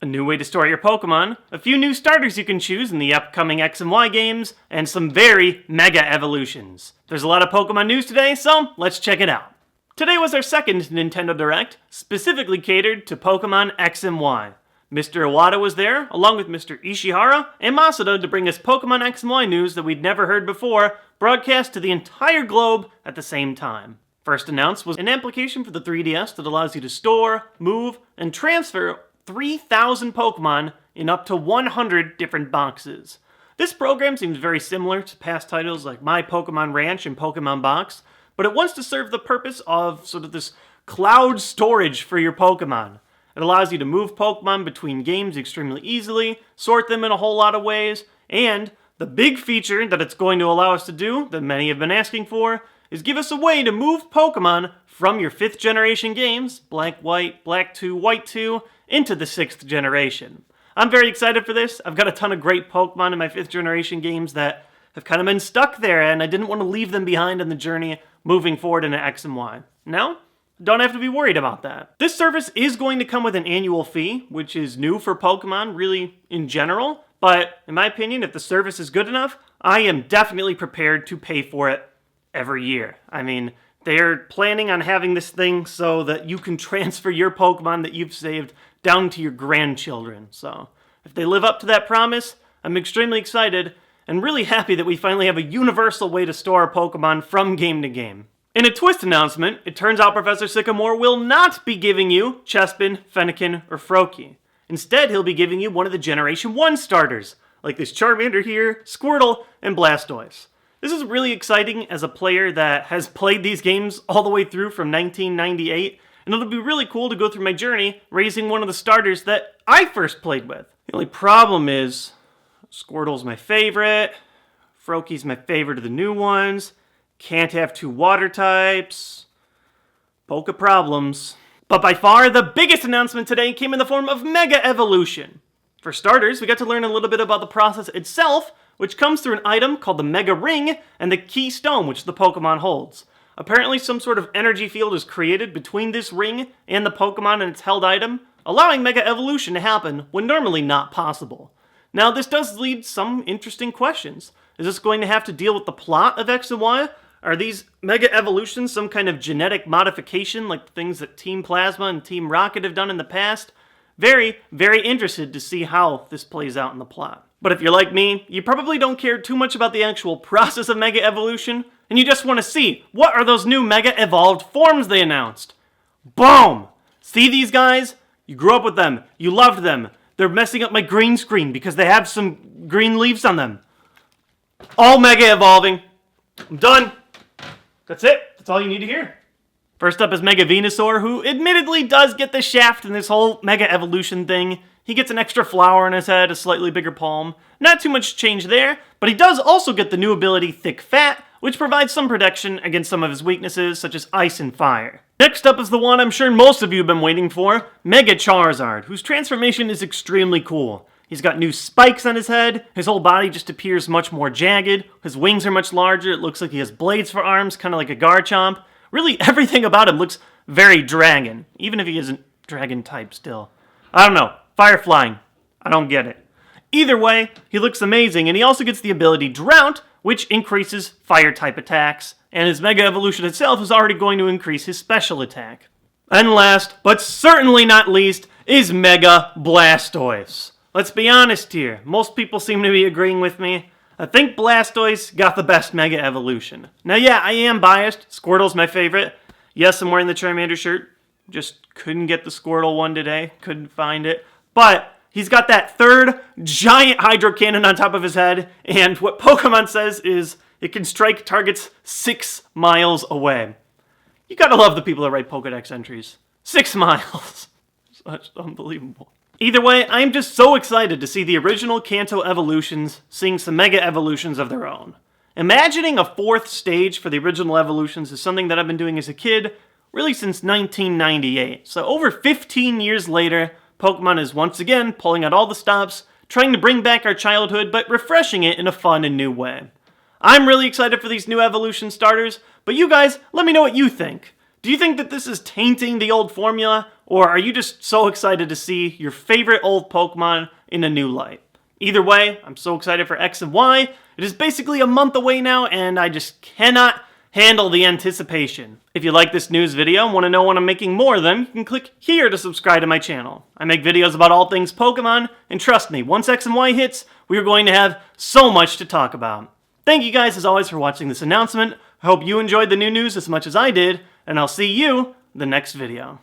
a new way to store your Pokemon, a few new starters you can choose in the upcoming X and Y games, and some very mega evolutions. There's a lot of Pokemon news today, so let's check it out. Today was our second Nintendo Direct, specifically catered to Pokemon X and Y. Mr. Iwata was there, along with Mr. Ishihara and Masuda, to bring us Pokemon X and Y news that we'd never heard before, broadcast to the entire globe at the same time. First announced was an application for the 3DS that allows you to store, move, and transfer 3,000 Pokemon in up to 100 different boxes. This program seems very similar to past titles like My Pokemon Ranch and Pokemon Box, but it wants to serve the purpose of sort of this cloud storage for your Pokemon. It allows you to move Pokemon between games extremely easily, sort them in a whole lot of ways, and the big feature that it's going to allow us to do, that many have been asking for, is give us a way to move Pokemon from your 5th generation games, Black, White, Black 2, White 2, into the 6th generation. I'm very excited for this. I've got a ton of great Pokemon in my 5th generation games that have kind of been stuck there, and I didn't want to leave them behind on the journey moving forward into X and Y. Now, don't have to be worried about that. This service is going to come with an annual fee, which is new for Pokemon, really, in general. But, in my opinion, if the service is good enough, I am definitely prepared to pay for it every year. I mean, they're planning on having this thing so that you can transfer your Pokemon that you've saved down to your grandchildren. So, if they live up to that promise, I'm extremely excited and really happy that we finally have a universal way to store our Pokemon from game to game. In a twist announcement, it turns out Professor Sycamore will not be giving you Chespin, Fennekin, or Froakie. Instead, he'll be giving you one of the Generation 1 starters, like this Charmander here, Squirtle, and Blastoise. This is really exciting as a player that has played these games all the way through from 1998, and it'll be really cool to go through my journey raising one of the starters that I first played with. The only problem is, Squirtle's my favorite, Froakie's my favorite of the new ones, can't have 2 water types, Poke problems. But by far, the biggest announcement today came in the form of Mega Evolution. For starters, we got to learn a little bit about the process itself, which comes through an item called the Mega Ring and the Key Stone, which the Pokemon holds. Apparently, some sort of energy field is created between this ring and the Pokemon and its held item, allowing Mega Evolution to happen when normally not possible. Now, this does lead some interesting questions. Is this going to have to deal with the plot of X and Y? Are these Mega Evolutions some kind of genetic modification like the things that Team Plasma and Team Rocket have done in the past? Very, very interested to see how this plays out in the plot. But if you're like me, you probably don't care too much about the actual process of Mega Evolution, and you just want to see, what are those new Mega Evolved forms they announced? Boom! See these guys? You grew up with them. You loved them. They're messing up my green screen because they have some green leaves on them. All Mega Evolving. I'm done. That's it. That's all you need to hear. First up is Mega Venusaur, who admittedly does get the shaft in this whole Mega Evolution thing. He gets an extra flower on his head, a slightly bigger palm. Not too much change there, but he does also get the new ability Thick Fat, which provides some protection against some of his weaknesses, such as ice and fire. Next up is the one I'm sure most of you have been waiting for, Mega Charizard, whose transformation is extremely cool. He's got new spikes on his head, his whole body just appears much more jagged, his wings are much larger, it looks like he has blades for arms, kind of like a Garchomp. Really, everything about him looks very dragon, even if he isn't dragon type still. I don't know, fire flying, I don't get it. Either way, he looks amazing, and he also gets the ability Drought, which increases fire type attacks, and his Mega Evolution itself is already going to increase his special attack. And last, but certainly not least, is Mega Blastoise. Let's be honest here, most people seem to be agreeing with me. I think Blastoise got the best Mega Evolution. Now yeah, I am biased, Squirtle's my favorite. Yes, I'm wearing the Charmander shirt, just couldn't get the Squirtle one today, couldn't find it. But he's got that third giant Hydro Cannon on top of his head, and what Pokemon says is it can strike targets 6 miles away. You gotta love the people that write Pokedex entries. 6 miles. Such unbelievable. Either way, I'm just so excited to see the original Kanto evolutions seeing some Mega Evolutions of their own. Imagining a 4th stage for the original evolutions is something that I've been doing as a kid, really since 1998. So over 15 years later, Pokemon is once again pulling out all the stops, trying to bring back our childhood, but refreshing it in a fun and new way. I'm really excited for these new evolution starters, but you guys, let me know what you think. Do you think that this is tainting the old formula, or are you just so excited to see your favorite old Pokemon in a new light? Either way, I'm so excited for X and Y. It is basically a month away now, and I just cannot handle the anticipation. If you like this news video and want to know when I'm making more of them, you can click here to subscribe to my channel. I make videos about all things Pokemon, and trust me, once X and Y hits, we are going to have so much to talk about. Thank you guys as always for watching this announcement. I hope you enjoyed the new news as much as I did, and I'll see you in the next video.